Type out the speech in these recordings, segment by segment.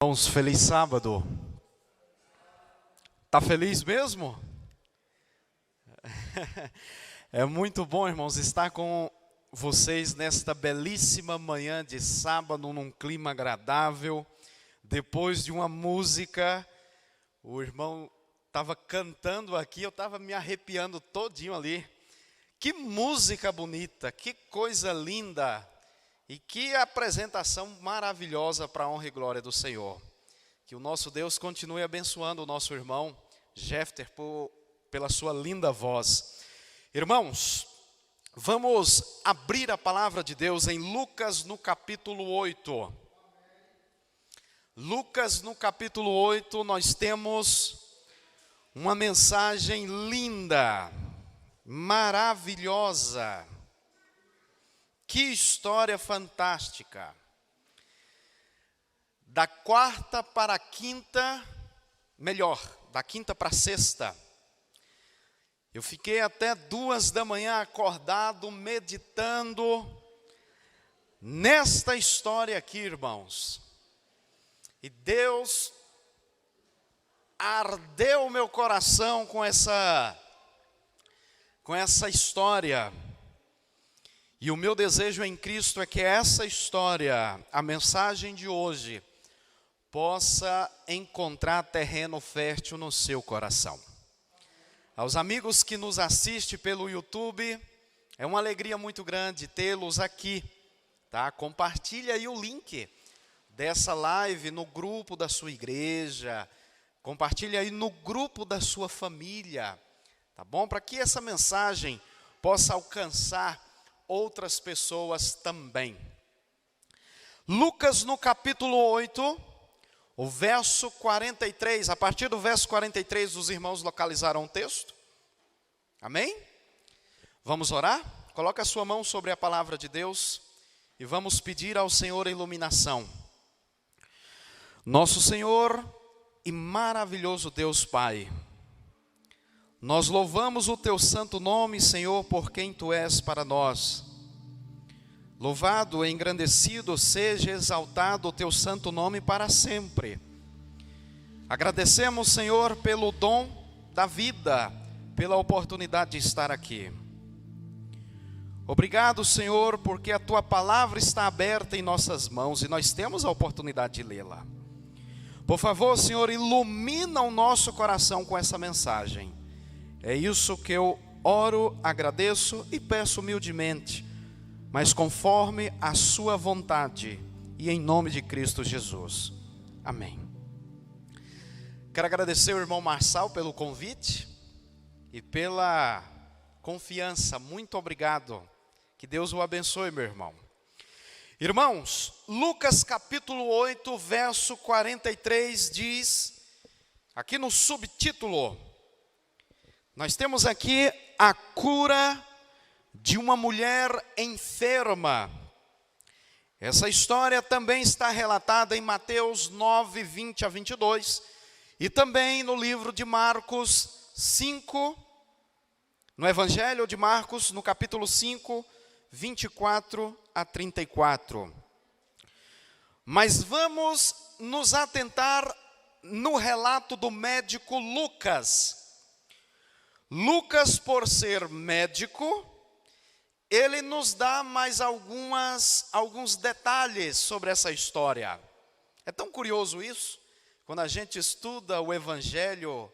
Irmãos, feliz sábado. Tá feliz mesmo? É muito bom, irmãos, estar com vocês nesta belíssima manhã de sábado, num clima agradável. Depois de uma música, o irmão estava cantando aqui, eu estava me arrepiando todinho ali. Que música bonita, que coisa linda. E que apresentação maravilhosa para a honra e glória do Senhor. Que o nosso Deus continue abençoando o nosso irmão Jefter pela sua linda voz. Irmãos, vamos abrir a palavra de Deus em Lucas no capítulo 8. Lucas no capítulo 8 nós temos uma mensagem linda, maravilhosa. Que história fantástica. Da quarta para a quinta, melhor, da quinta para a sexta. Eu fiquei até 2 da manhã acordado, meditando nesta história aqui, irmãos. E Deus ardeu o meu coração com essa história. E o meu desejo em Cristo é que essa história, a mensagem de hoje, possa encontrar terreno fértil no seu coração. Aos amigos que nos assistem pelo YouTube, é uma alegria muito grande tê-los aqui, tá? Compartilhe aí o link dessa live no grupo da sua igreja, compartilhe aí no grupo da sua família, tá bom? Para que essa mensagem possa alcançar outras pessoas também. Lucas no capítulo 8, o verso 43, a partir do verso 43 os irmãos localizaram o texto. Amém? Vamos orar? Coloque a sua mão sobre a palavra de Deus e vamos pedir ao Senhor a iluminação. Nosso Senhor e maravilhoso Deus Pai, nós louvamos o teu santo nome, Senhor, por quem tu és para nós. Louvado e engrandecido seja exaltado o teu santo nome para sempre. Agradecemos, Senhor, pelo dom da vida, pela oportunidade de estar aqui. Obrigado, Senhor, porque a tua palavra está aberta em nossas mãos e nós temos a oportunidade de lê-la. Por favor, Senhor, ilumina o nosso coração com essa mensagem. É isso que eu oro, agradeço e peço humildemente, mas conforme a sua vontade e em nome de Cristo Jesus. Amém. Quero agradecer ao irmão Marçal pelo convite e pela confiança. Muito obrigado. Que Deus o abençoe, meu irmão. Irmãos, Lucas capítulo 8, verso 43 diz, aqui no subtítulo, nós temos aqui a cura de uma mulher enferma. Essa história também está relatada em Mateus 9, 20 a 22. E também no livro de Marcos 5, no Evangelho de Marcos, no capítulo 5, 24 a 34. Mas vamos nos atentar no relato do médico Lucas. Lucas, por ser médico, ele nos dá mais alguns detalhes sobre essa história. É tão curioso isso, quando a gente estuda o Evangelho,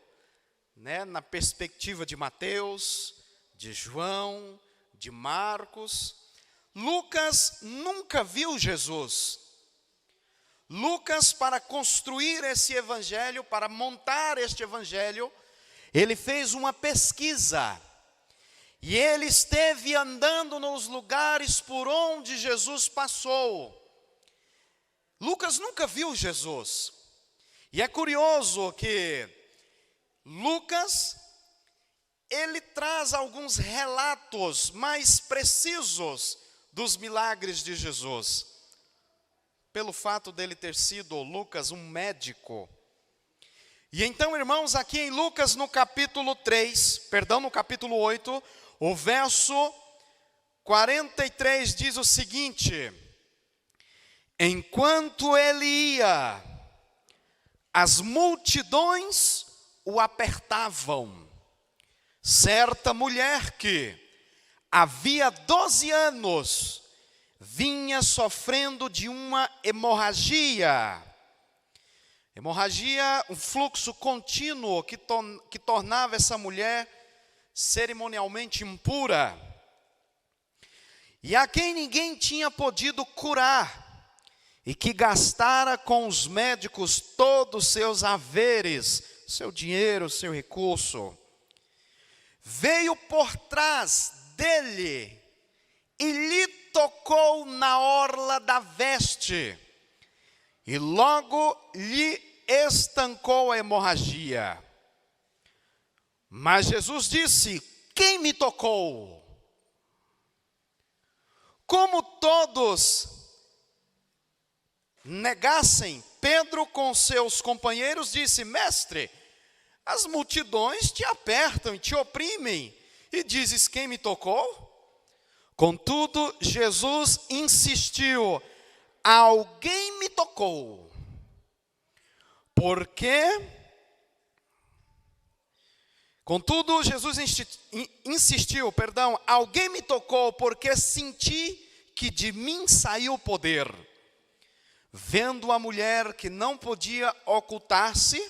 né, na perspectiva de Mateus, de João, de Marcos. Lucas nunca viu Jesus. Lucas, para construir esse Evangelho, para montar este Evangelho, ele fez uma pesquisa. E ele esteve andando nos lugares por onde Jesus passou. Lucas nunca viu Jesus. E é curioso que Lucas, ele traz alguns relatos mais precisos dos milagres de Jesus. Pelo fato dele ter sido, Lucas, um médico. E então, irmãos, aqui em Lucas no capítulo 8, o verso 43 diz o seguinte: enquanto ele ia, as multidões o apertavam. Certa mulher que havia 12 anos vinha sofrendo de uma hemorragia. Hemorragia, um fluxo contínuo que tornava essa mulher cerimonialmente impura. E a quem ninguém tinha podido curar, e que gastara com os médicos todos os seus haveres, seu dinheiro, seu recurso, veio por trás dele e lhe tocou na orla da veste, e logo lhe estancou a hemorragia. Mas Jesus disse: quem me tocou? Como todos negassem, Pedro com seus companheiros disse: mestre, as multidões te apertam e te oprimem, e dizes: quem me tocou? Contudo, Jesus insistiu: alguém me tocou. Contudo, Jesus insistiu, alguém me tocou, porque senti que de mim saiu poder. Vendo a mulher que não podia ocultar-se,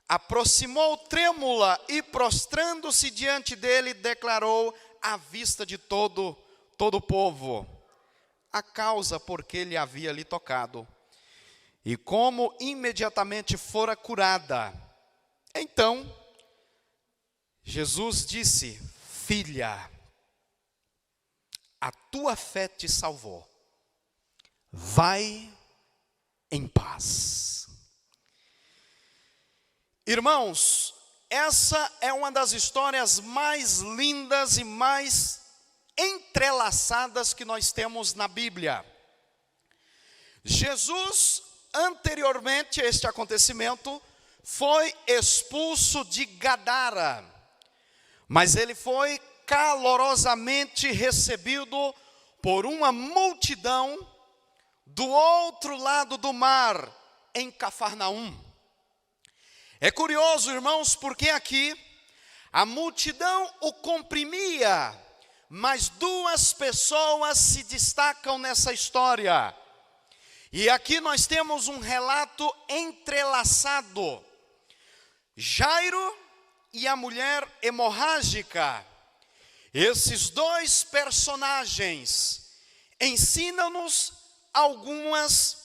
aproximou trêmula e, prostrando-se diante dele, declarou à vista de todo o povo a causa por que ele havia lhe tocado, e como imediatamente fora curada. Então Jesus disse: filha, a tua fé te salvou, vai em paz. Irmãos, essa é uma das histórias mais lindas e mais entrelaçadas que nós temos na Bíblia. Jesus, anteriormente a este acontecimento, foi expulso de Gadara, mas ele foi calorosamente recebido por uma multidão do outro lado do mar, em Cafarnaum. É curioso, irmãos, porque aqui a multidão o comprimia, mas duas pessoas se destacam nessa história. E aqui nós temos um relato entrelaçado: Jairo e a mulher hemorrágica. Esses dois personagens ensinam-nos alguns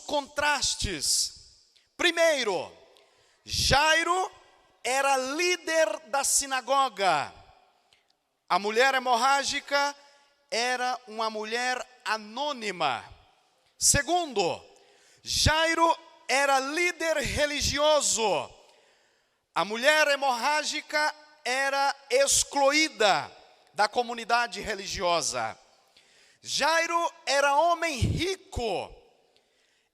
contrastes. Primeiro, Jairo era líder da sinagoga. A mulher hemorrágica era uma mulher anônima. Segundo, Jairo era líder religioso. A mulher hemorrágica era excluída da comunidade religiosa. Jairo era homem rico.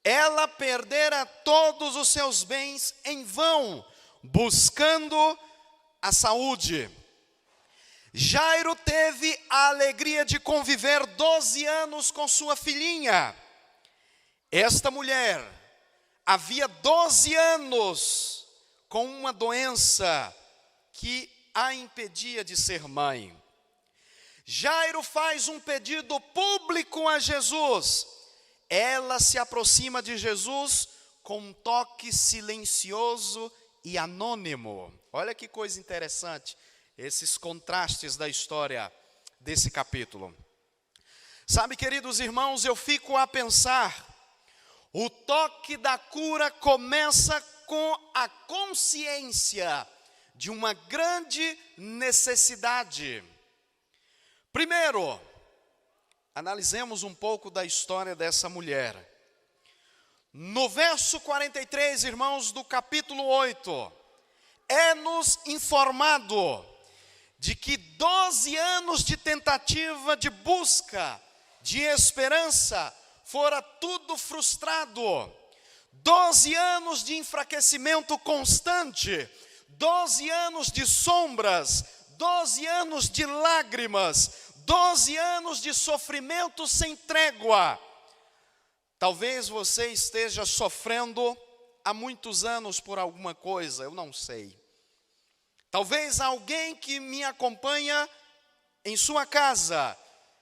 Ela perdera todos os seus bens em vão, buscando a saúde. Jairo teve a alegria de conviver 12 anos com sua filhinha. Esta mulher havia 12 anos com uma doença que a impedia de ser mãe. Jairo faz um pedido público a Jesus. Ela se aproxima de Jesus com um toque silencioso e anônimo. Olha que coisa interessante, esses contrastes da história desse capítulo. Sabe, queridos irmãos, eu fico a pensar, o toque da cura começa com a consciência de uma grande necessidade. Primeiro, analisemos um pouco da história dessa mulher. No verso 43, irmãos, do capítulo 8, é-nos informado de que 12 anos de tentativa de busca, de esperança, fora tudo frustrado. 12 anos de enfraquecimento constante, 12 anos de sombras, 12 anos de lágrimas, 12 anos de sofrimento sem trégua. Talvez você esteja sofrendo há muitos anos por alguma coisa, eu não sei. Talvez alguém que me acompanha em sua casa,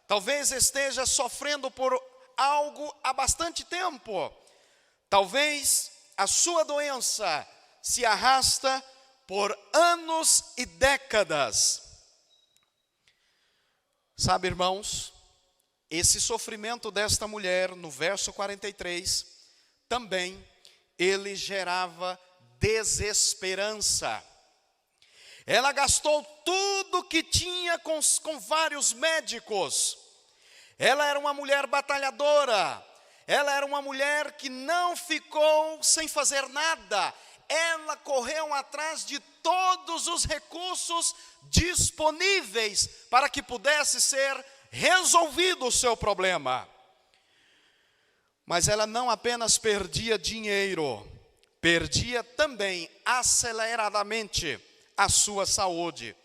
talvez esteja sofrendo por algo há bastante tempo. Talvez a sua doença se arrasta por anos e décadas. Sabe, irmãos, esse sofrimento desta mulher, no verso 43, também ele gerava desesperança. Ela gastou tudo que tinha com vários médicos. Ela era uma mulher batalhadora. Ela era uma mulher que não ficou sem fazer nada. Ela correu atrás de todos os recursos disponíveis para que pudesse ser resolvido o seu problema. Mas ela não apenas perdia dinheiro, perdia também aceleradamente a sua saúde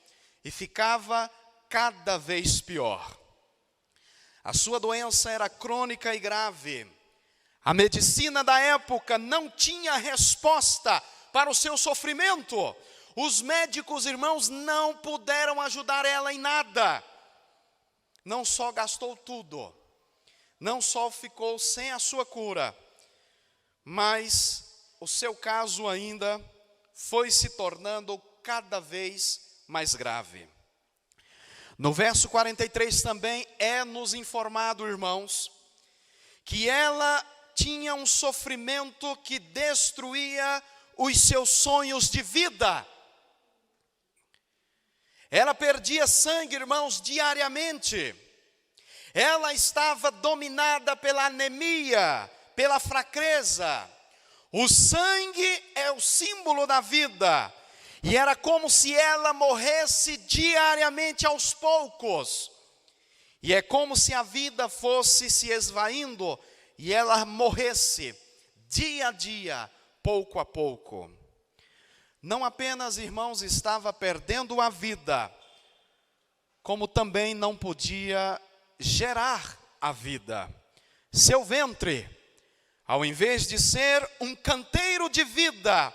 e ficava cada vez pior. A sua doença era crônica e grave. A medicina da época não tinha resposta para o seu sofrimento. Os médicos, irmãos, não puderam ajudar ela em nada. Não só gastou tudo, não só ficou sem a sua cura, mas o seu caso ainda foi se tornando cada vez mais grave. No verso 43 também é nos informado, irmãos, que ela tinha um sofrimento que destruía os seus sonhos de vida. Ela perdia sangue, irmãos, diariamente. Ela estava dominada pela anemia, pela fraqueza. O sangue é o símbolo da vida. E era como se ela morresse diariamente aos poucos. E é como se a vida fosse se esvaindo e ela morresse dia a dia, pouco a pouco. Não apenas, irmãos, estava perdendo a vida, como também não podia gerar a vida. Seu ventre, ao invés de ser um canteiro de vida,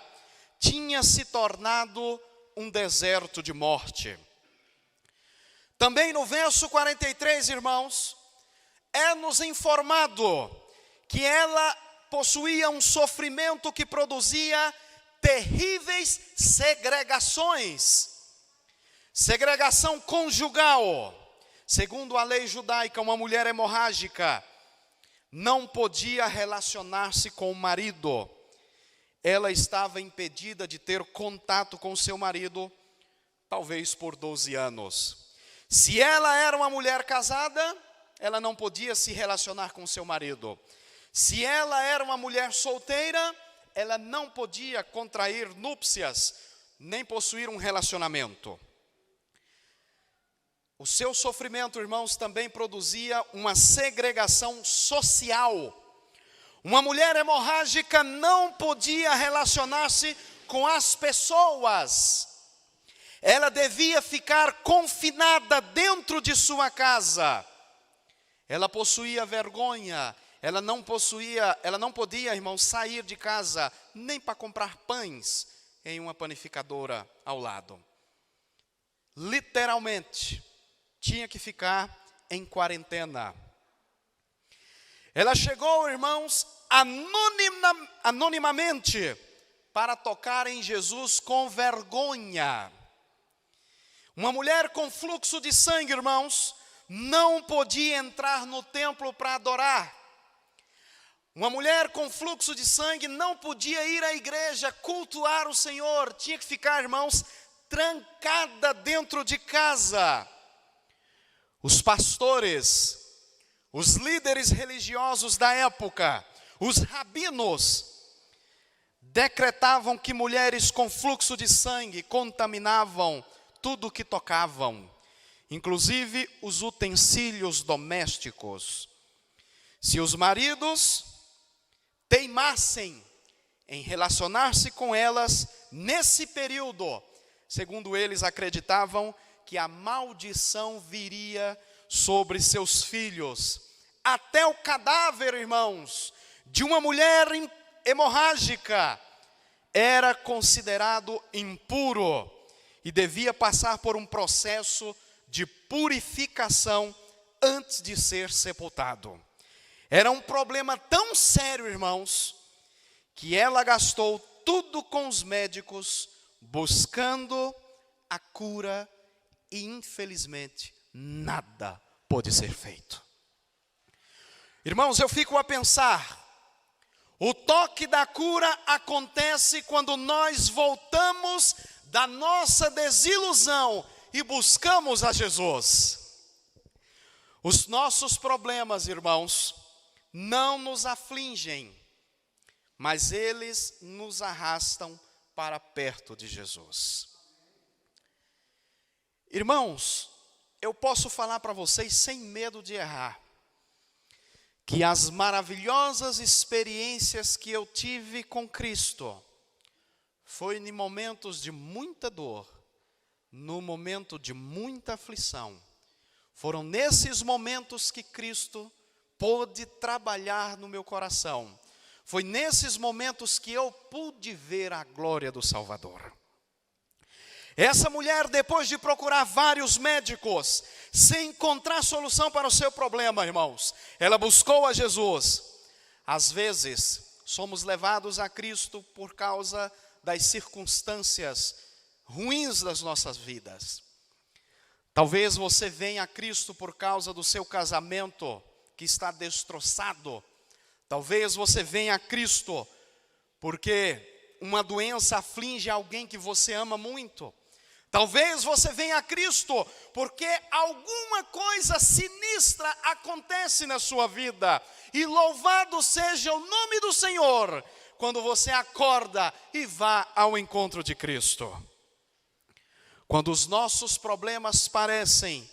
tinha se tornado um deserto de morte. Também no verso 43, irmãos, é-nos informado que ela possuía um sofrimento que produzia terríveis segregações. Segregação conjugal. Segundo a lei judaica, uma mulher hemorrágica não podia relacionar-se com o marido. Ela estava impedida de ter contato com seu marido, talvez por 12 anos. Se ela era uma mulher casada, ela não podia se relacionar com seu marido. Se ela era uma mulher solteira, ela não podia contrair núpcias, nem possuir um relacionamento. O seu sofrimento, irmãos, também produzia uma segregação social. Uma mulher hemorrágica não podia relacionar-se com as pessoas. Ela devia ficar confinada dentro de sua casa. Ela possuía vergonha. Ela não podia, irmãos, sair de casa nem para comprar pães em uma panificadora ao lado. Literalmente, tinha que ficar em quarentena. Ela chegou, irmãos, anonimamente para tocar em Jesus com vergonha. Uma mulher com fluxo de sangue, irmãos, não podia entrar no templo para adorar. Uma mulher com fluxo de sangue não podia ir à igreja cultuar o Senhor. Tinha que ficar, irmãos, trancada dentro de casa. Os pastores, os líderes religiosos da época, os rabinos, decretavam que mulheres com fluxo de sangue contaminavam tudo o que tocavam, inclusive os utensílios domésticos. Se os maridos teimassem em relacionar-se com elas nesse período, segundo eles acreditavam que a maldição viria sobre seus filhos. Até o cadáver, irmãos, de uma mulher hemorrágica era considerado impuro e devia passar por um processo de purificação antes de ser sepultado. Era um problema tão sério, irmãos, que ela gastou tudo com os médicos, buscando a cura, e infelizmente nada pôde ser feito. Irmãos, eu fico a pensar, o toque da cura acontece quando nós voltamos da nossa desilusão e buscamos a Jesus. Os nossos problemas, irmãos, não nos afligem, mas eles nos arrastam para perto de Jesus. Irmãos, eu posso falar para vocês sem medo de errar, que as maravilhosas experiências que eu tive com Cristo foi em momentos de muita dor, no momento de muita aflição. Foram nesses momentos que Cristo pôde trabalhar no meu coração. Foi nesses momentos que eu pude ver a glória do Salvador. Essa mulher, depois de procurar vários médicos, sem encontrar solução para o seu problema, irmãos, ela buscou a Jesus. Às vezes, somos levados a Cristo por causa das circunstâncias ruins das nossas vidas. Talvez você venha a Cristo por causa do seu casamento que está destroçado. Talvez você venha a Cristo porque uma doença aflige alguém que você ama muito. Talvez você venha a Cristo porque alguma coisa sinistra acontece na sua vida. E louvado seja o nome do Senhor quando você acorda e vá ao encontro de Cristo. Quando os nossos problemas parecem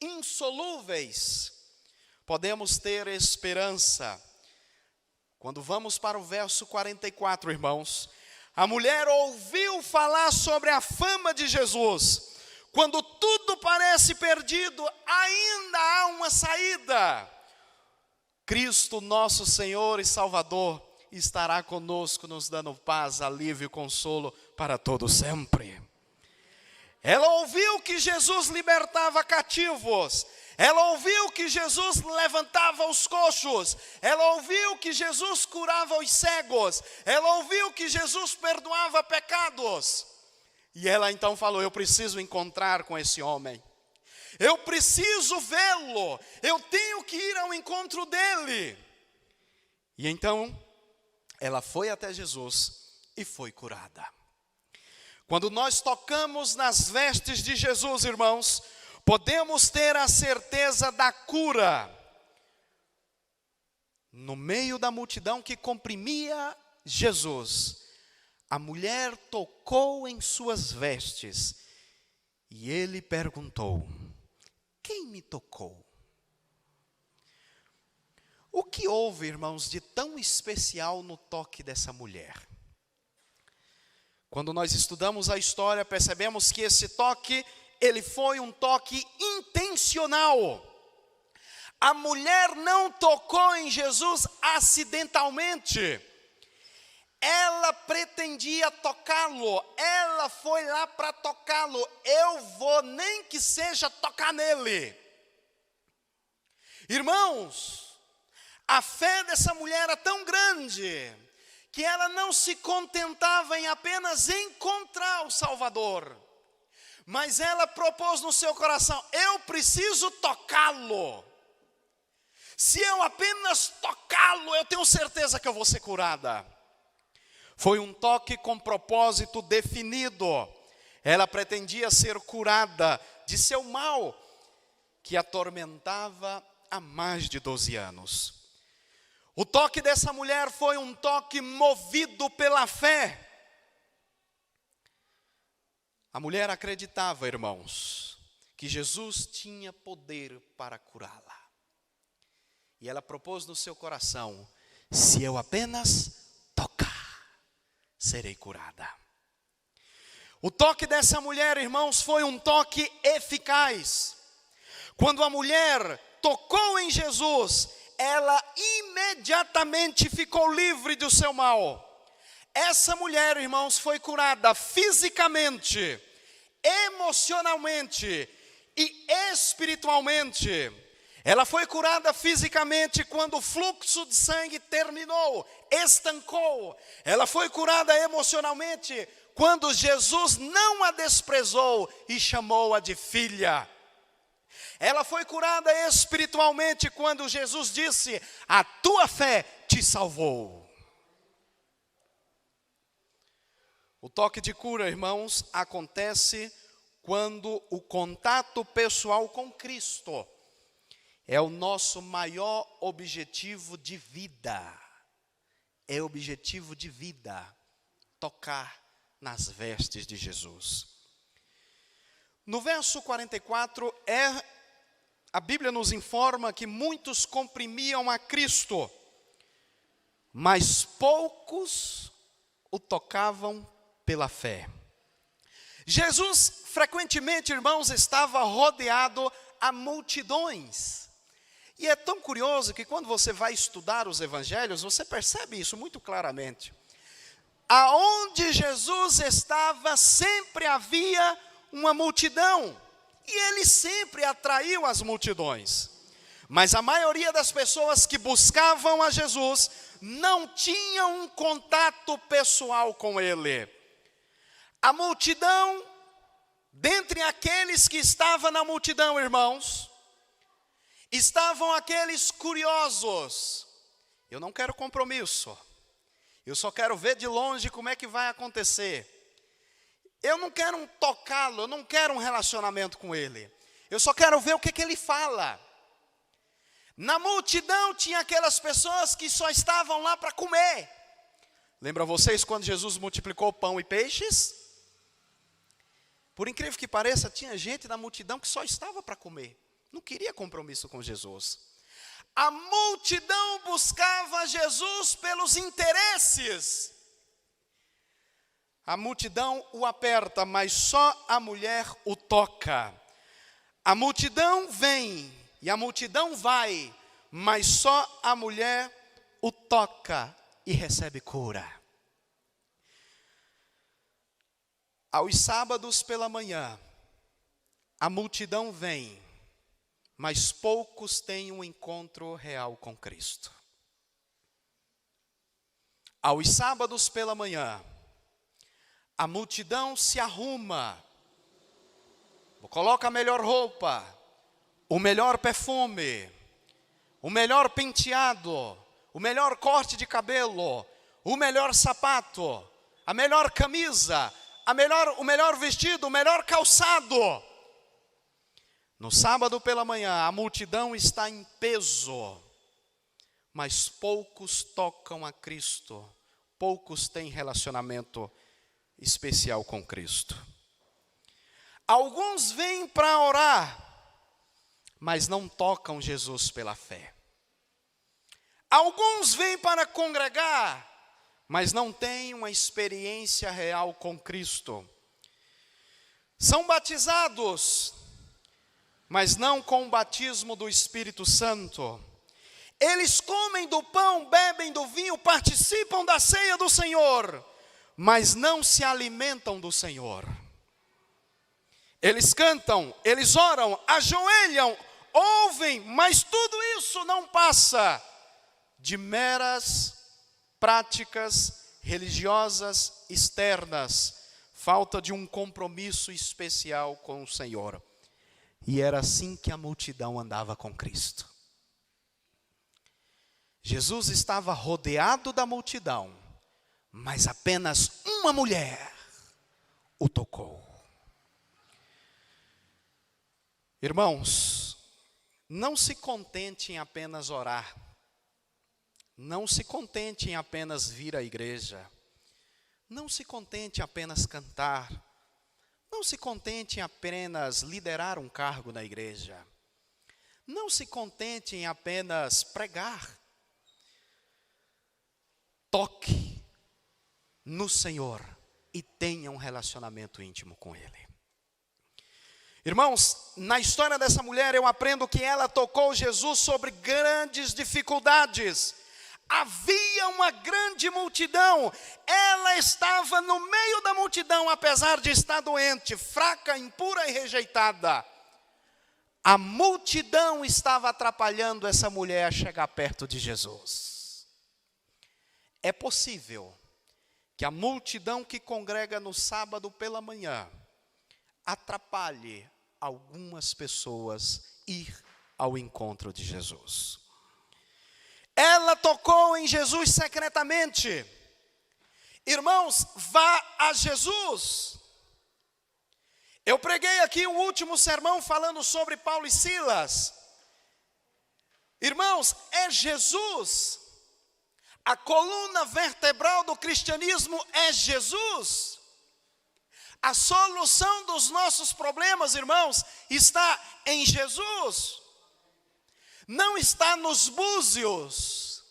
insolúveis, podemos ter esperança. Quando vamos para o verso 44, irmãos, a mulher ouviu falar sobre a fama de Jesus. Quando tudo parece perdido, ainda há uma saída. Cristo, nosso Senhor e Salvador, estará conosco, nos dando paz, alívio e consolo para todo sempre. Ela ouviu que Jesus libertava cativos. Ela ouviu que Jesus levantava os coxos. Ela ouviu que Jesus curava os cegos. Ela ouviu que Jesus perdoava pecados. E ela então falou: eu preciso encontrar com esse homem. Eu preciso vê-lo. Eu tenho que ir ao encontro dele. E então ela foi até Jesus e foi curada. Quando nós tocamos nas vestes de Jesus, irmãos, podemos ter a certeza da cura. No meio da multidão que comprimia Jesus, a mulher tocou em suas vestes e ele perguntou: quem me tocou? O que houve, irmãos, de tão especial no toque dessa mulher? Quando nós estudamos a história, percebemos que esse toque, ele foi um toque intencional. A mulher não tocou em Jesus acidentalmente. Ela pretendia tocá-lo. Ela foi lá para tocá-lo. Eu vou, nem que seja, tocar nele. Irmãos, a fé dessa mulher era tão grande que ela não se contentava em apenas encontrar o Salvador, mas ela propôs no seu coração: eu preciso tocá-lo. Se eu apenas tocá-lo, eu tenho certeza que eu vou ser curada. Foi um toque com propósito definido. Ela pretendia ser curada de seu mal, que atormentava há mais de 12 anos. O toque dessa mulher foi um toque movido pela fé. A mulher acreditava, irmãos, que Jesus tinha poder para curá-la. E ela propôs no seu coração: se eu apenas tocar, serei curada. O toque dessa mulher, irmãos, foi um toque eficaz. Quando a mulher tocou em Jesus, ela imediatamente ficou livre do seu mal. Essa mulher, irmãos, foi curada fisicamente, emocionalmente e espiritualmente. Ela foi curada fisicamente quando o fluxo de sangue terminou, estancou. Ela foi curada emocionalmente quando Jesus não a desprezou e chamou-a de filha. Ela foi curada espiritualmente quando Jesus disse: a tua fé te salvou. O toque de cura, irmãos, acontece quando o contato pessoal com Cristo é o nosso maior objetivo de vida. É objetivo de vida, tocar nas vestes de Jesus. No verso 44, a Bíblia nos informa que muitos comprimiam a Cristo, mas poucos o tocavam pela fé. Jesus, frequentemente, irmãos, estava rodeado a multidões. E é tão curioso que quando você vai estudar os evangelhos, você percebe isso muito claramente. Aonde Jesus estava, sempre havia uma multidão. E ele sempre atraiu as multidões. Mas a maioria das pessoas que buscavam a Jesus não tinham um contato pessoal com ele. A multidão, dentre aqueles que estavam na multidão, irmãos, estavam aqueles curiosos. Eu não quero compromisso. Eu só quero ver de longe como é que vai acontecer. Eu não quero tocá-lo, eu não quero um relacionamento com ele. Eu só quero ver o que ele fala. Na multidão tinha aquelas pessoas que só estavam lá para comer. Lembra vocês quando Jesus multiplicou pão e peixes? Por incrível que pareça, tinha gente na multidão que só estava para comer. Não queria compromisso com Jesus. A multidão buscava Jesus pelos interesses. A multidão o aperta, mas só a mulher o toca. A multidão vem e a multidão vai, mas só a mulher o toca e recebe cura. Aos sábados pela manhã, a multidão vem, mas poucos têm um encontro real com Cristo. Aos sábados pela manhã, a multidão se arruma, coloca a melhor roupa, o melhor perfume, o melhor penteado, o melhor corte de cabelo, o melhor sapato, a melhor camisa, o melhor vestido, o melhor calçado. No sábado pela manhã, a multidão está em peso, mas poucos tocam a Cristo, poucos têm relacionamento especial com Cristo. Alguns vêm para orar, mas não tocam Jesus pela fé. Alguns vêm para congregar, mas não têm uma experiência real com Cristo. São batizados, mas não com o batismo do Espírito Santo. Eles comem do pão, bebem do vinho, participam da ceia do Senhor, mas não se alimentam do Senhor. Eles cantam, eles oram, ajoelham, ouvem, mas tudo isso não passa de meras práticas religiosas externas, falta de um compromisso especial com o Senhor. E era assim que a multidão andava com Cristo. Jesus estava rodeado da multidão, mas apenas uma mulher o tocou. Irmãos, não se contente em apenas orar. Não se contente em apenas vir à igreja. Não se contente em apenas cantar. Não se contente em apenas liderar um cargo na igreja. Não se contente em apenas pregar. Toque no Senhor e tenha um relacionamento íntimo com Ele. Irmãos, na história dessa mulher eu aprendo que ela tocou Jesus sobre grandes dificuldades. Havia uma grande multidão, ela estava no meio da multidão, apesar de estar doente, fraca, impura e rejeitada. A multidão estava atrapalhando essa mulher a chegar perto de Jesus. É possível que a multidão que congrega no sábado pela manhã atrapalhe algumas pessoas ir ao encontro de Jesus. Ela tocou em Jesus secretamente. Irmãos, vá a Jesus. Eu preguei aqui o último sermão falando sobre Paulo e Silas. Irmãos, é Jesus. A coluna vertebral do cristianismo é Jesus. A solução dos nossos problemas, irmãos, está em Jesus. Não está nos búzios,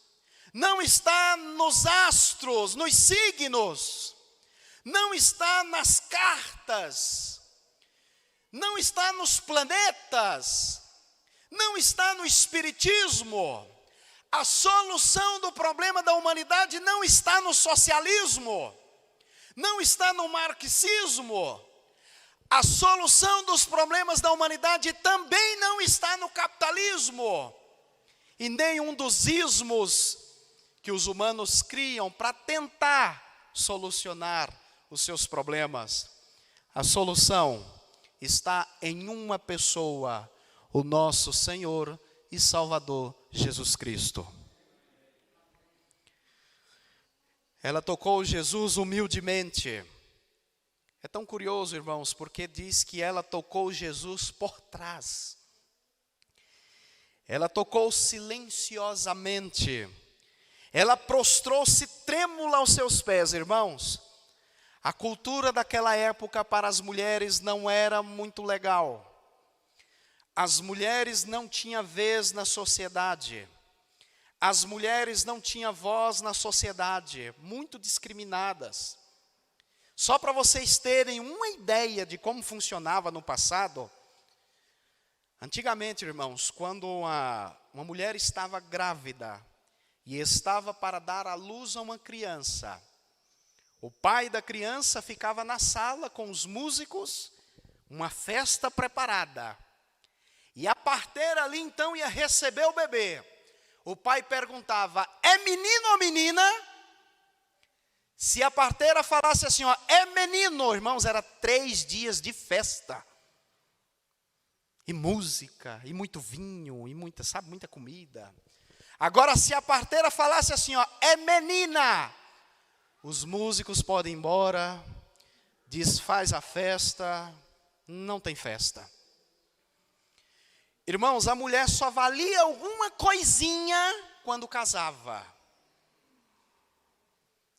não está nos astros, nos signos, não está nas cartas, não está nos planetas, não está no espiritismo. A solução do problema da humanidade não está no socialismo, não está no marxismo. A solução dos problemas da humanidade também não está no capitalismo. E nenhum dos ismos que os humanos criam para tentar solucionar os seus problemas. A solução está em uma pessoa, o nosso Senhor e Salvador Jesus Cristo. Ela tocou Jesus humildemente. É tão curioso, irmãos, porque diz que ela tocou Jesus por trás. Ela tocou silenciosamente. Ela prostrou-se trêmula aos seus pés, irmãos. A cultura daquela época para as mulheres não era muito legal. As mulheres não tinham vez na sociedade. As mulheres não tinham voz na sociedade, muito discriminadas. Só para vocês terem uma ideia de como funcionava no passado, antigamente, irmãos, quando uma mulher estava grávida e estava para dar à luz a uma criança, o pai da criança ficava na sala com os músicos, uma festa preparada. E a parteira ali então ia receber o bebê. O pai perguntava, é menino ou menina? Se a parteira falasse assim, ó, é menino, irmãos, era 3 dias de festa. E música, e muito vinho, e muita comida. Agora, se a parteira falasse assim, ó, é menina, os músicos podem ir embora, desfaz a festa, não tem festa. Irmãos, a mulher só valia alguma coisinha quando casava.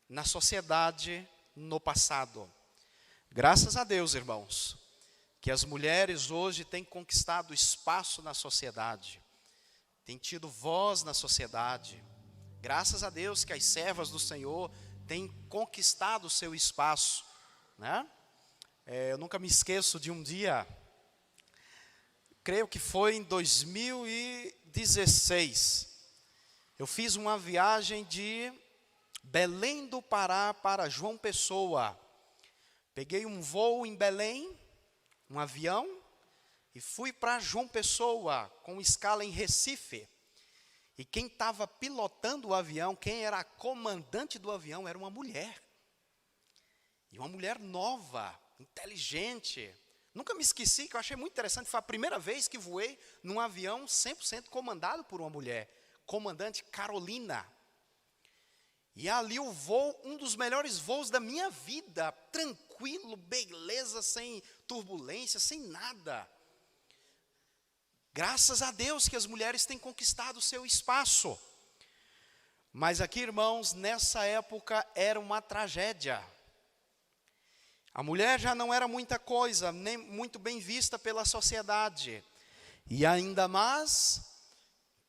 Na sociedade, no passado. Graças a Deus, irmãos, que as mulheres hoje têm conquistado espaço na sociedade, têm tido voz na sociedade. Graças a Deus que as servas do Senhor têm conquistado o seu espaço, né? Eu nunca me esqueço de um dia, creio que foi em 2016, eu fiz uma viagem de Belém do Pará para João Pessoa. Peguei um voo em Belém, um avião, e fui para João Pessoa, com escala em Recife. E quem estava pilotando o avião, quem era a comandante do avião, era uma mulher. E uma mulher nova, inteligente. Nunca me esqueci, que eu achei muito interessante, foi a primeira vez que voei num avião 100% comandado por uma mulher. Comandante Carolina. E ali o voo, um dos melhores voos da minha vida, tranquilo, beleza, sem turbulência, sem nada. Graças a Deus que as mulheres têm conquistado o seu espaço. Mas aqui, irmãos, nessa época era uma tragédia. A mulher já não era muita coisa, nem muito bem vista pela sociedade. E ainda mais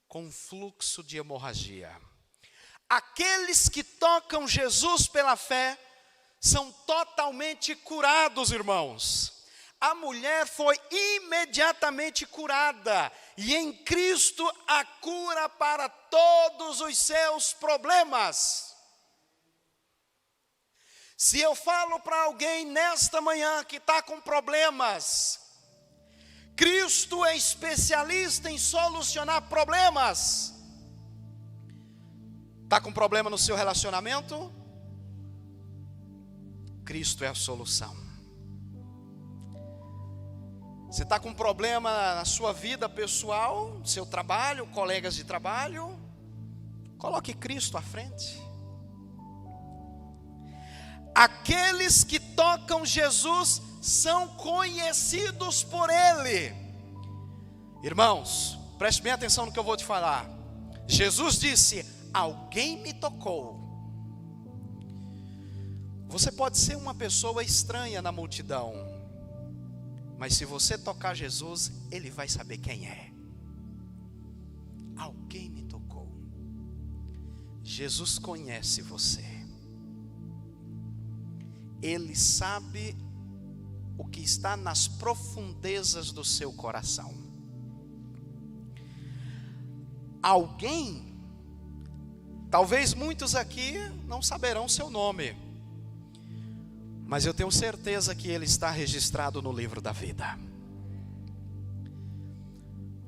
com fluxo de hemorragia. Aqueles que tocam Jesus pela fé são totalmente curados, irmãos. a mulher foi imediatamente curada. E em Cristo a cura para todos os seus problemas. Se eu falo para alguém nesta manhã que está com problemas, Cristo é especialista em solucionar problemas. Está com problema no seu relacionamento? Cristo é a solução. Você está com problema na sua vida pessoal, no seu trabalho, colegas de trabalho? Coloque Cristo à frente. Aqueles que tocam Jesus são conhecidos por Ele. Irmãos, preste bem atenção no que eu vou te falar. Jesus disse: alguém me tocou. Você pode ser uma pessoa estranha na multidão, mas se você tocar Jesus, Ele vai saber quem é. Alguém me tocou. Jesus conhece você. Ele sabe o que está nas profundezas do seu coração. Alguém, talvez muitos aqui não saberão seu nome, mas eu tenho certeza que ele está registrado no livro da vida.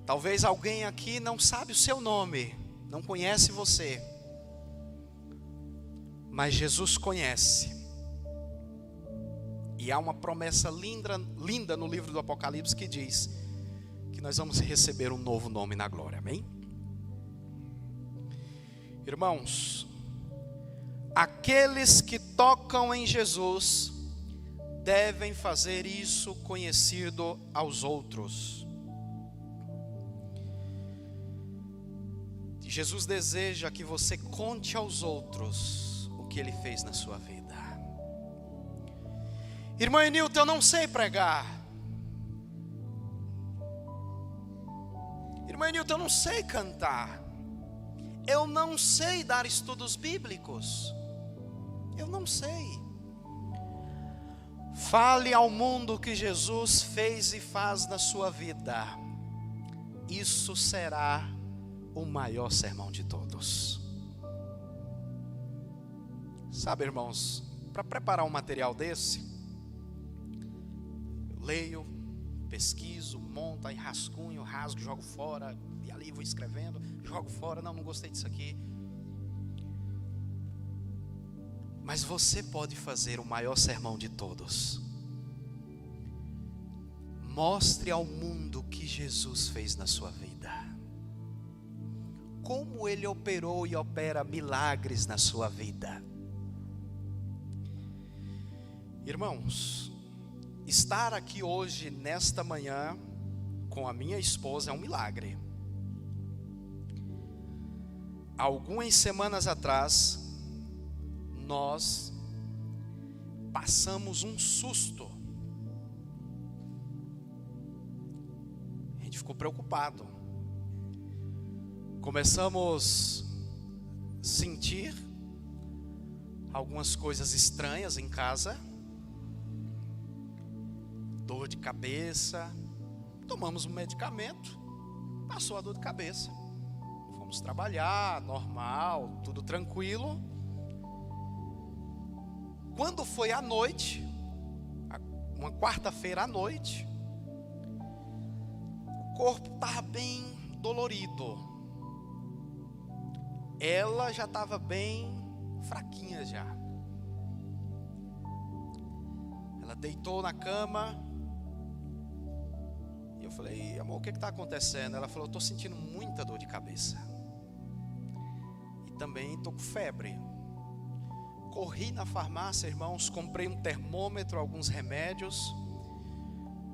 Talvez alguém aqui não sabe o seu nome, não conhece você, mas Jesus conhece. E há uma promessa linda no livro do Apocalipse que diz que nós vamos receber um novo nome na glória, amém? Irmãos, aqueles que tocam em Jesus devem fazer isso conhecido aos outros. Jesus deseja que você conte aos outros o que Ele fez na sua vida. Irmã Enilton, eu não sei pregar. Irmã Enilton, eu não sei cantar. Eu não sei dar estudos bíblicos. Eu não sei. Fale ao mundo o que Jesus fez e faz na sua vida. Isso será o maior sermão de todos. Sabe, irmãos, para preparar um material desse, leio, pesquiso, monto, aí rascunho, rasgo, jogo fora, e ali vou escrevendo, jogo fora, não gostei disso aqui. Mas você pode fazer o maior sermão de todos. Mostre ao mundo o que Jesus fez na sua vida. Como Ele operou e opera milagres na sua vida. Irmãos, estar aqui hoje, nesta manhã, com a minha esposa é um milagre. Algumas semanas atrás, nós passamos um susto. A gente ficou preocupado. Começamos a sentir algumas coisas estranhas em casa. Dor de cabeça. Tomamos um medicamento, passou a dor de cabeça. Fomos trabalhar, normal, tudo tranquilo. Quando foi à noite, uma quarta-feira à noite, o corpo estava bem dolorido. Ela já estava bem fraquinha já. Ela deitou na cama. E eu falei: amor, o que está acontecendo? Ela falou: estou sentindo muita dor de cabeça. E também estou com febre. Corri na farmácia, irmãos, comprei um termômetro, alguns remédios.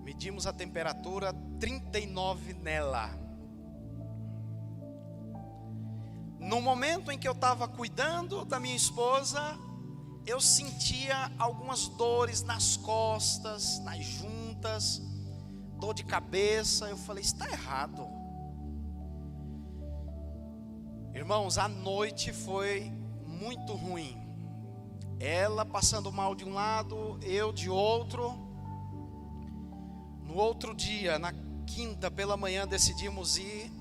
Medimos a temperatura 39 nela. No momento em que eu estava cuidando da minha esposa, eu sentia algumas dores nas costas, nas juntas, dor de cabeça. Eu falei: está errado. Irmãos, a noite foi muito ruim. Ela passando mal de um lado, eu de outro. No outro dia, na quinta pela manhã, decidimos ir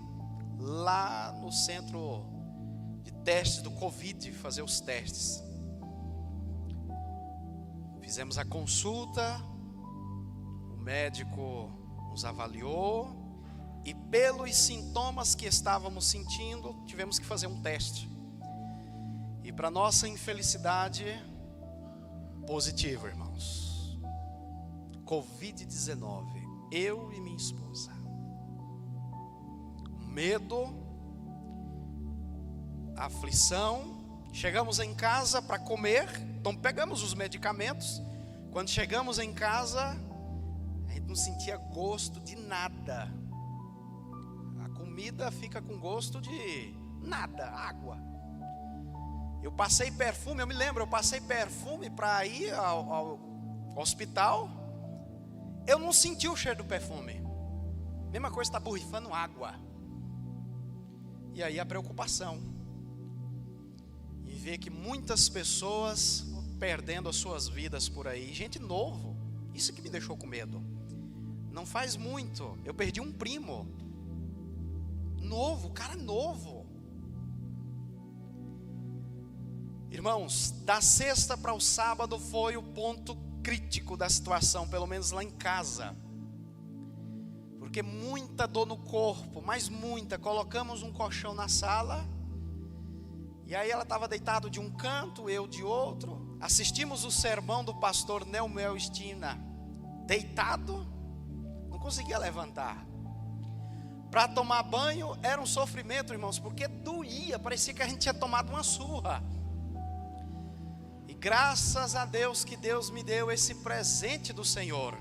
lá no centro de testes do Covid, fazer os testes. Fizemos a consulta, o médico nos avaliou e pelos sintomas que estávamos sentindo, tivemos que fazer um teste. E para nossa infelicidade, positivo, irmãos. Covid-19, eu e minha esposa. Medo, aflição. Chegamos em casa para comer, então pegamos os medicamentos. Quando chegamos em casa, a gente não sentia gosto de nada. A comida fica com gosto de nada, água. Eu passei perfume, eu me lembro, eu passei perfume para ir ao hospital. Eu não senti o cheiro do perfume. Mesma coisa, está borrifando água. E aí a preocupação. E ver que muitas pessoas perdendo as suas vidas por aí. Gente novo, isso que me deixou com medo. Não faz muito, eu perdi um primo. Novo, cara novo. Irmãos, da sexta para o sábado foi o ponto crítico da situação, pelo menos lá em casa. Porque muita dor no corpo, mas muita. Colocamos um colchão na sala. E aí ela estava deitada de um canto, eu de outro. Assistimos o sermão do pastor Neumel Stina, deitado, não conseguia levantar. Para tomar banho era um sofrimento, irmãos, porque doía, parecia que a gente tinha tomado uma surra. E graças a Deus que Deus me deu esse presente do Senhor,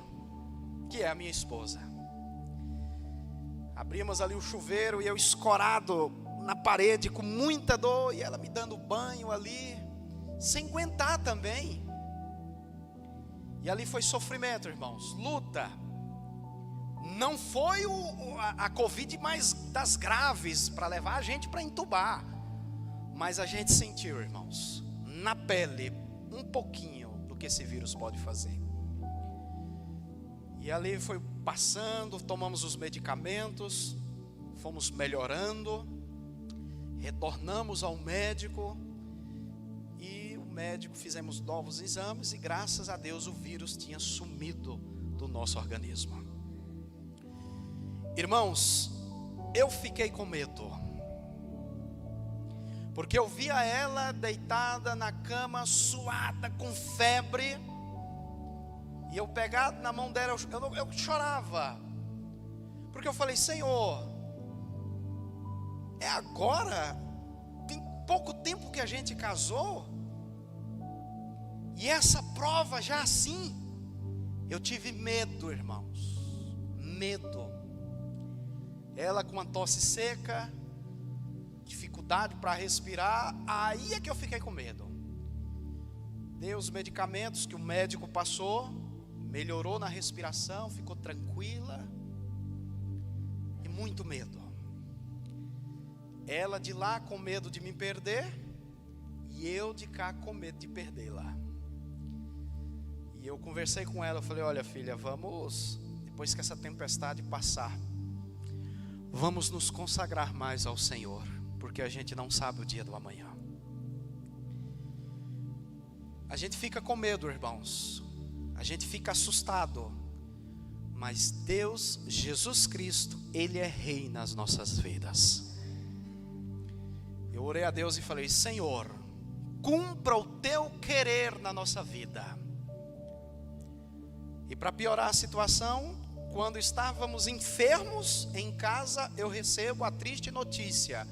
que é a minha esposa. Abrimos ali o chuveiro e eu escorado na parede com muita dor, e ela me dando banho ali, sem aguentar também. E ali foi sofrimento, irmãos, luta. Não foi a Covid mais das graves, para levar a gente para entubar. Mas a gente sentiu, irmãos, na pele, um pouquinho do que esse vírus pode fazer. E ali foi passando, tomamos os medicamentos, fomos melhorando, retornamos ao médico, e o médico fizemos novos exames, e graças a Deus o vírus tinha sumido do nosso organismo. Irmãos, eu fiquei com medo, porque eu via ela deitada na cama, suada, com febre, e eu pegado na mão dela, eu chorava, porque eu falei: Senhor, é agora? Tem pouco tempo que a gente casou, e essa prova já assim. Eu tive medo, irmãos, medo. Ela com uma tosse seca, dificuldade para respirar, aí é que eu fiquei com medo. Dei os medicamentos que o médico passou, melhorou na respiração, ficou tranquila, e muito medo. Ela de lá com medo de me perder, e eu de cá com medo de perdê-la. E eu conversei com ela, eu falei: olha, filha, vamos, depois que essa tempestade passar, vamos nos consagrar mais ao Senhor, porque a gente não sabe o dia do amanhã. A gente fica com medo, irmãos, a gente fica assustado, mas Deus, Jesus Cristo, Ele é Rei nas nossas vidas. Eu orei a Deus e falei: Senhor, cumpra o teu querer na nossa vida. E para piorar a situação, quando estávamos enfermos em casa, eu recebo a triste notícia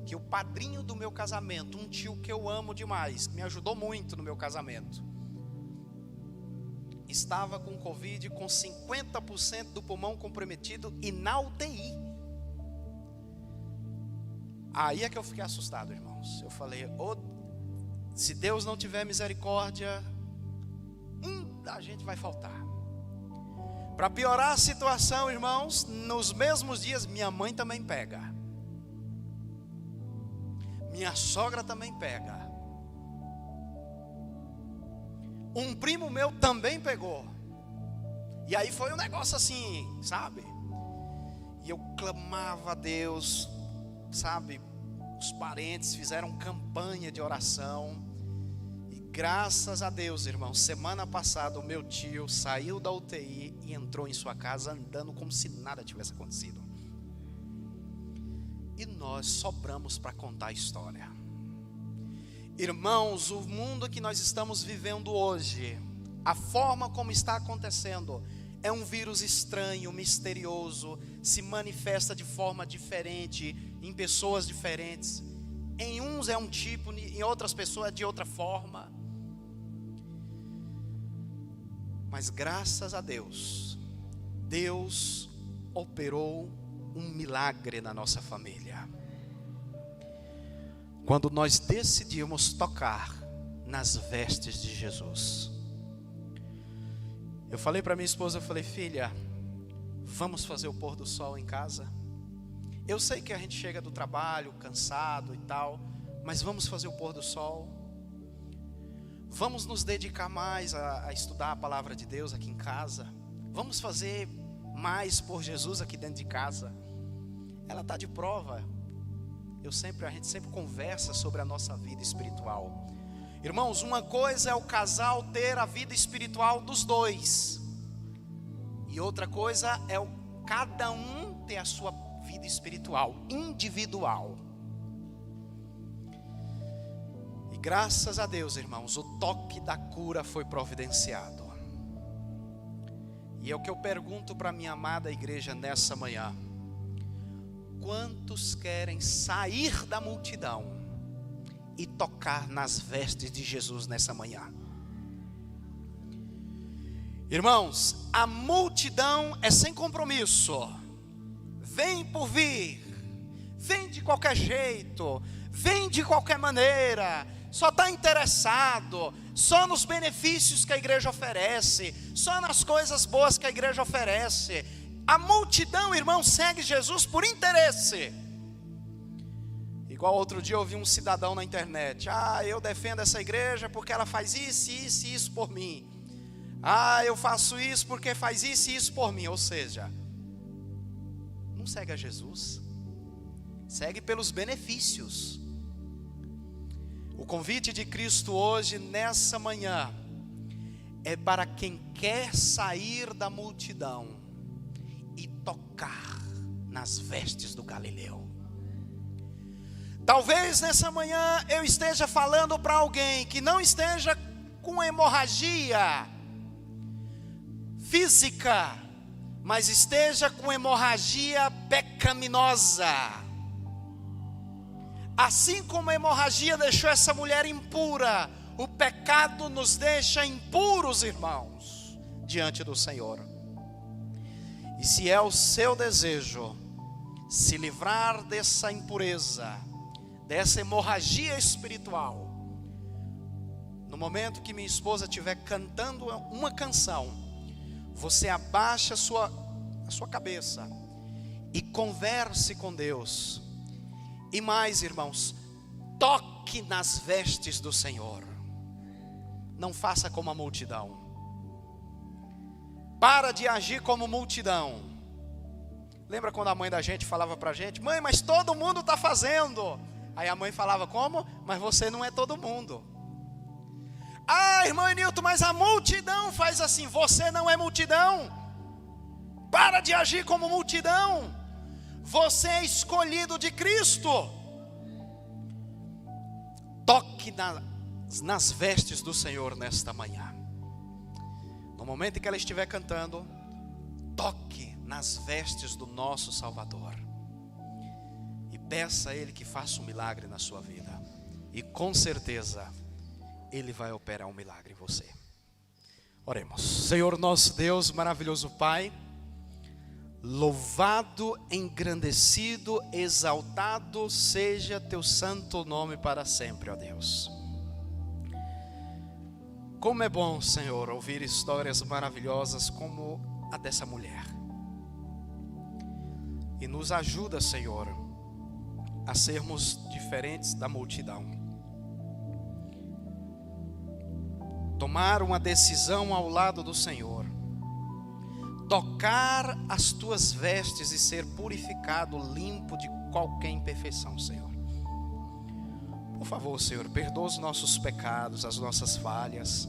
que o padrinho do meu casamento, um tio que eu amo demais, que me ajudou muito no meu casamento, estava com Covid, com 50% do pulmão comprometido e na UTI. Aí é que eu fiquei assustado, irmãos. Eu falei: se Deus não tiver misericórdia, a gente vai faltar. Para piorar a situação, irmãos, nos mesmos dias, minha mãe também pega, minha sogra também pega, um primo meu também pegou. E aí foi um negócio assim, sabe? E eu clamava a Deus, sabe? Os parentes fizeram campanha de oração. E graças a Deus, irmão, semana passada o meu tio saiu da UTI e entrou em sua casa andando como se nada tivesse acontecido. E nós sobramos para contar a história. Irmãos, o mundo que nós estamos vivendo hoje, a forma como está acontecendo, é um vírus estranho, misterioso, se manifesta de forma diferente, em pessoas diferentes. Em uns é um tipo, em outras pessoas é de outra forma. Mas graças a Deus, Deus operou um milagre na nossa família. Quando nós decidimos tocar nas vestes de Jesus. Eu falei para minha esposa, eu falei: filha, vamos fazer o pôr do sol em casa? Eu sei que a gente chega do trabalho cansado e tal, mas vamos fazer o pôr do sol. Vamos nos dedicar mais a estudar a palavra de Deus aqui em casa. Vamos fazer mais por Jesus aqui dentro de casa. Ela está de prova. A gente sempre conversa sobre a nossa vida espiritual. Irmãos, uma coisa é o casal ter a vida espiritual dos dois, e outra coisa é cada um ter a sua vida espiritual individual. E graças a Deus, irmãos, o toque da cura foi providenciado. E é o que eu pergunto para a minha amada igreja nessa manhã: quantos querem sair da multidão e tocar nas vestes de Jesus nessa manhã? Irmãos, a multidão é sem compromisso, vem por vir, vem de qualquer jeito, vem de qualquer maneira, só está interessado só nos benefícios que a igreja oferece, só nas coisas boas que a igreja oferece. A multidão, irmão, segue Jesus por interesse. Igual outro dia eu ouvi um cidadão na internet: eu defendo essa igreja porque ela faz isso, isso e isso por mim. Eu faço isso porque faz isso e isso por mim. Ou seja, não segue a Jesus, segue pelos benefícios. O convite de Cristo hoje, nessa manhã, é para quem quer sair da multidão e tocar nas vestes do Galileu. Talvez nessa manhã eu esteja falando para alguém que não esteja com hemorragia física, mas esteja com hemorragia pecaminosa. Assim como a hemorragia deixou essa mulher impura, o pecado nos deixa impuros, irmãos, diante do Senhor. E se é o seu desejo se livrar dessa impureza, dessa hemorragia espiritual, no momento que minha esposa estiver cantando uma canção, você abaixa a sua cabeça e converse com Deus. E mais, irmãos, toque nas vestes do Senhor. Não faça como a multidão. Para de agir como multidão. Lembra quando a mãe da gente falava para a gente: mãe, mas todo mundo está fazendo. Aí a mãe falava: como? Mas você não é todo mundo. Irmão Nilton, mas a multidão faz assim. Você não é multidão. Para de agir como multidão. Você é escolhido de Cristo. Toque nas vestes do Senhor nesta manhã. No momento em que ela estiver cantando, toque nas vestes do nosso Salvador e peça a Ele que faça um milagre na sua vida. E com certeza Ele vai operar um milagre em você. Oremos. Senhor nosso Deus, maravilhoso Pai, louvado, engrandecido, exaltado seja teu santo nome para sempre, ó Deus. Como é bom, Senhor, ouvir histórias maravilhosas como a dessa mulher. E nos ajuda, Senhor, a sermos diferentes da multidão. Tomar uma decisão ao lado do Senhor. tocar as tuas vestes e ser purificado, limpo de qualquer imperfeição, Senhor. Por favor, Senhor, perdoa os nossos pecados, as nossas falhas.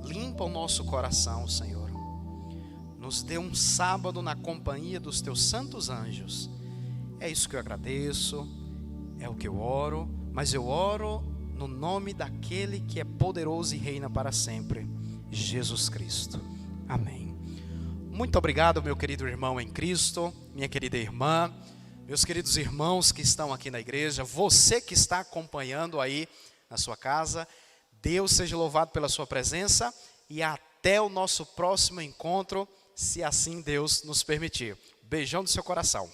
Limpa o nosso coração, Senhor. Nos dê um sábado na companhia dos teus santos anjos. É isso que eu agradeço, é o que eu oro, mas eu oro no nome daquele que é poderoso e reina para sempre, Jesus Cristo. Amém. Muito obrigado, meu querido irmão em Cristo, minha querida irmã, meus queridos irmãos que estão aqui na igreja, você que está acompanhando aí na sua casa. Deus seja louvado pela sua presença e até o nosso próximo encontro, se assim Deus nos permitir. Beijão do seu coração.